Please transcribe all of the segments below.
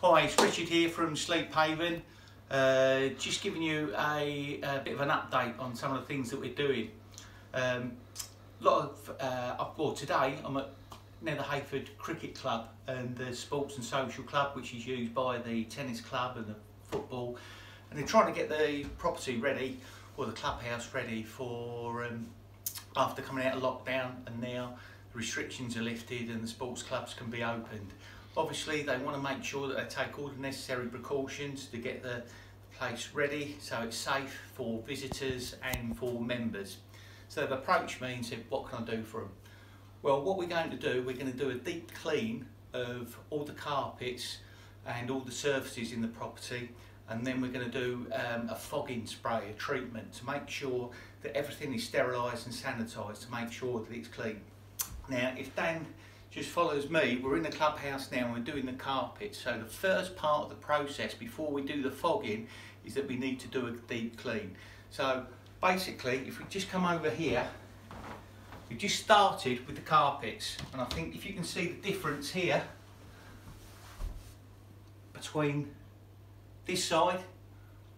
Hi, it's Richard here from Sleep Haven. Just giving you a bit of an update on some of the things that we're doing. Today I'm at Nether Heyford Cricket Club and the Sports and Social Club, which is used by the tennis club and the football, and they're trying to get the property ready, or the clubhouse ready, for after coming out of lockdown, and now the restrictions are lifted and the sports clubs can be opened. Obviously they want to make sure that they take all the necessary precautions to get the place ready so it's safe for visitors and for members. So they've approached me and said, what can I do for them? Well, what we're going to do, we're going to do a deep clean of all the carpets and all the surfaces in the property, and then we're going to do a fogging spray, a treatment, to make sure that everything is sterilised and sanitised, to make sure that it's clean. Now, if Dan just follows me, we're in the clubhouse now and we're doing the carpet. So the first part of the process before we do the fogging is that we need to do a deep clean. So basically, if we just come over here, we just started with the carpets, and I think if you can see the difference here between this side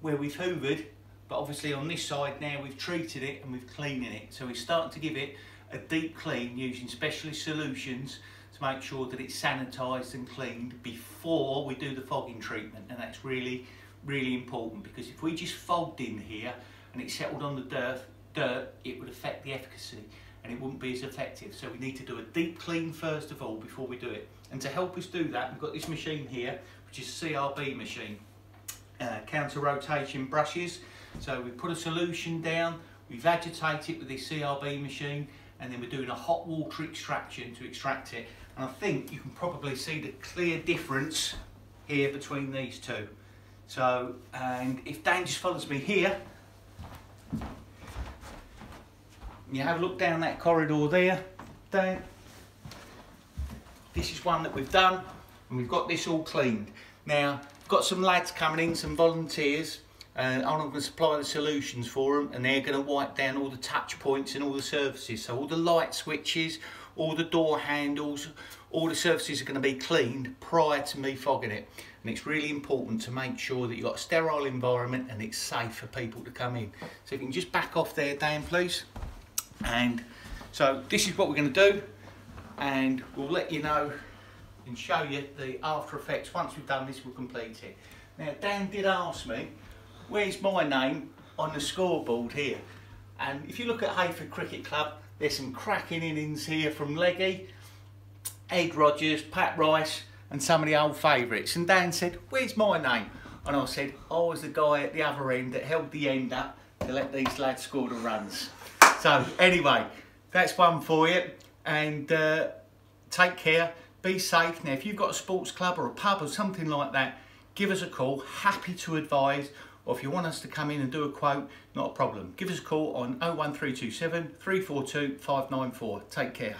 where we've hoovered, but obviously on this side now we've treated it and we've cleaned it. So we're starting to give it a deep clean using specialist solutions to make sure that it's sanitised and cleaned before we do the fogging treatment. And that's really important, because if we just fogged in here and it settled on the dirt, it would affect the efficacy and it wouldn't be as effective. So we need to do a deep clean first of all before we do it. And to help us do that, we've got this machine here, which is a CRB machine, counter rotation brushes. So we put a solution down, we've agitated it with this CRB machine, and then we're doing a hot water extraction to extract it. And I think you can probably see the clear difference here between these two. So, and if Dan just follows me here, you have a look down that corridor there, Dan. This is one that we've done, and we've got this all cleaned. Now, we've got some lads coming in, some volunteers, and I'm going to supply the solutions for them, and they're going to wipe down all the touch points and all the surfaces. So all the light switches, all the door handles, all the surfaces are going to be cleaned prior to me fogging it. And it's really important to make sure that you've got a sterile environment and it's safe for people to come in. So if you can just back off there, Dan, please. And so this is what we're going to do, and we'll let you know and show you the after effects. Once we've done this, we'll complete it. Now, Dan did ask me, where's my name on the scoreboard here? And if you look at Heyford Cricket Club, there's some cracking innings here from Leggy, Ed Rogers, Pat Rice, and some of the old favourites. And Dan said, where's my name? And I said, I was the guy at the other end that held the end up to let these lads score the runs. So anyway, that's one for you, and take care, be safe. Now, if you've got a sports club or a pub or something like that, give us a call, happy to advise. Or if you want us to come in and do a quote, not a problem. Give us a call on 01327 342 594. Take care.